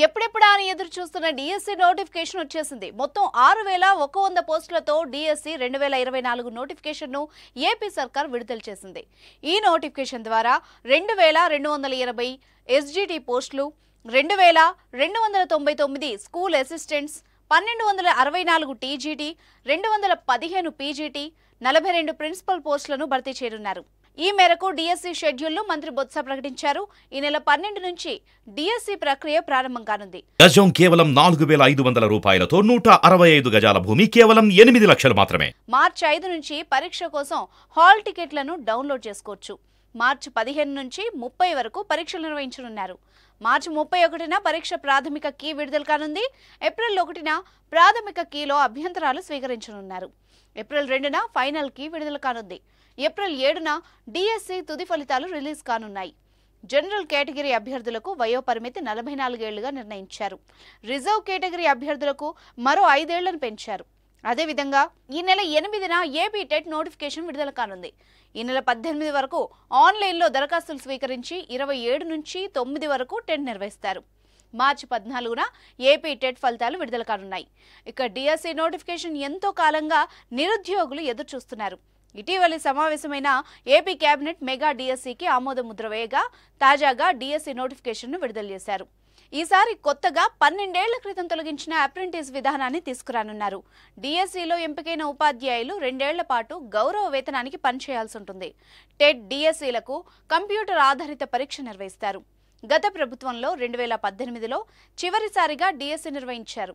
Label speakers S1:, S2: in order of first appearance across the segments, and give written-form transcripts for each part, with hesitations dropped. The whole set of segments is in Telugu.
S1: ఎప్పుడెప్పుడా అని ఎదురు చూస్తున్న డిఎస్సి నోటిఫికేషన్ వచ్చేసింది. మొత్తం 6100 పోస్టులతో డిఎస్సి 2024 నోటిఫికేషన్ను ఏపీ సర్కార్ విడుదల చేసింది. ఈ నోటిఫికేషన్ ద్వారా 2220 ఎస్జిటి పోస్టులు, 2299 school assistants, 1264 TGT, 215 PGT, 42 principal పోస్టులను భర్తీ చేయనున్నారు. ఈ మేరకు డిఎస్సి షెడ్యూల్ ను మంత్రి బొత్స ప్రకటించారు. ఈ నెల 12 నుంచి డిఎస్సి ప్రక్రియ ప్రారంభం కానుంది.
S2: గజం కేవలం 4500 రూపాయలతో 165 గజాల భూమి కేవలం 8 లక్షలు మాత్రమే.
S1: మార్చి 5 నుంచి పరీక్ష కోసం హాల్ టికెట్లను డౌన్లోడ్ చేసుకోవచ్చు. మార్చి 15 నుంచి 30 వరకు పరీక్షలు నిర్వహించనున్నారు. మార్చి 31న పరీక్ష ప్రాథమిక కీ విడుదల కానుంది. ఏప్రిల్ 1న ప్రాథమిక కీలో అభ్యంతరాలు స్వీకరించనున్నారు. ఏప్రిల్ 2న ఫైనల్ కీ విడుదల కానుంది. ఏప్రిల్ 7న డిఎస్సి తుది ఫలితాలు రిలీజ్ కానున్నాయి. జనరల్ కేటగిరీ అభ్యర్థులకు వయోపరిమితి 44 ఏళ్లుగా నిర్ణయించారు. రిజర్వ్ కేటగిరీ అభ్యర్థులకు మరో 5 ఏళ్లను పెంచారు. అదేవిధంగా ఈ నెల 8న ఏపీ టెట్ నోటిఫికేషన్ విడుదల కానుంది. ఈ నెల 18 వరకు ఆన్లైన్లో దరఖాస్తులు స్వీకరించి 27 నుంచి 9 వరకు టెట్ నిర్వహిస్తారు. మార్చి 14న ఏపీ టెట్ ఫలితాలు విడుదల కానున్నాయి. ఇక డిఎస్సి నోటిఫికేషన్ ఎంతో కాలంగా నిరుద్యోగులు ఎదురు చూస్తున్నారు. ఇటీవలి సమావేశమైన ఏపీ కేబినెట్ మెగా డిఎస్సికి ఆమోద ముద్ర వేయగా తాజాగా డిఎస్సి నోటిఫికేషన్ను విడుదల చేశారు. ఈసారి కొత్తగా 12 ఏళ్ల క్రితం తొలగించిన అప్రెంటిస్ విధానాన్ని తీసుకురానున్నారు. డిఎస్సిలో ఎంపికైన ఉపాధ్యాయులు 2 ఏళ్ల పాటు గౌరవ వేతనానికి పనిచేయాల్సి ఉంటుంది. టెట్ డిఎస్సిలకు కంప్యూటర్ ఆధారిత పరీక్ష నిర్వహిస్తారు. గత ప్రభుత్వంలో 2018లో చివరిసారిగా డిఎస్సి నిర్వహించారు.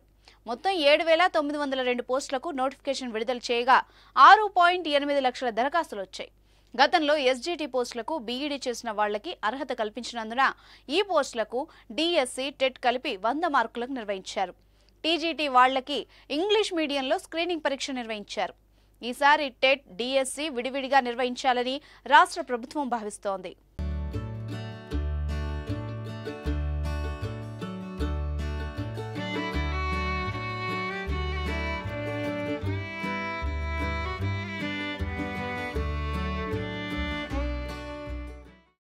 S1: మొత్తం 7902 పోస్టులకు నోటిఫికేషన్ విడుదల చేయగా 6.8 లక్షల దరఖాస్తులు వచ్చాయి. గతంలో ఎస్జిటి పోస్టులకు బీఈడీ చేసిన వాళ్లకి అర్హత కల్పించినందున ఈ పోస్టులకు డిఎస్సి టెట్ కలిపి 100 మార్కులకు నిర్వహించారు. టీజీటీ వాళ్లకి ఇంగ్లీష్ మీడియంలో స్క్రీనింగ్ పరీక్ష నిర్వహించారు. ఈసారి టెట్ డిఎస్సి విడివిడిగా నిర్వహించాలని రాష్ట్ర ప్రభుత్వం భావిస్తోంది.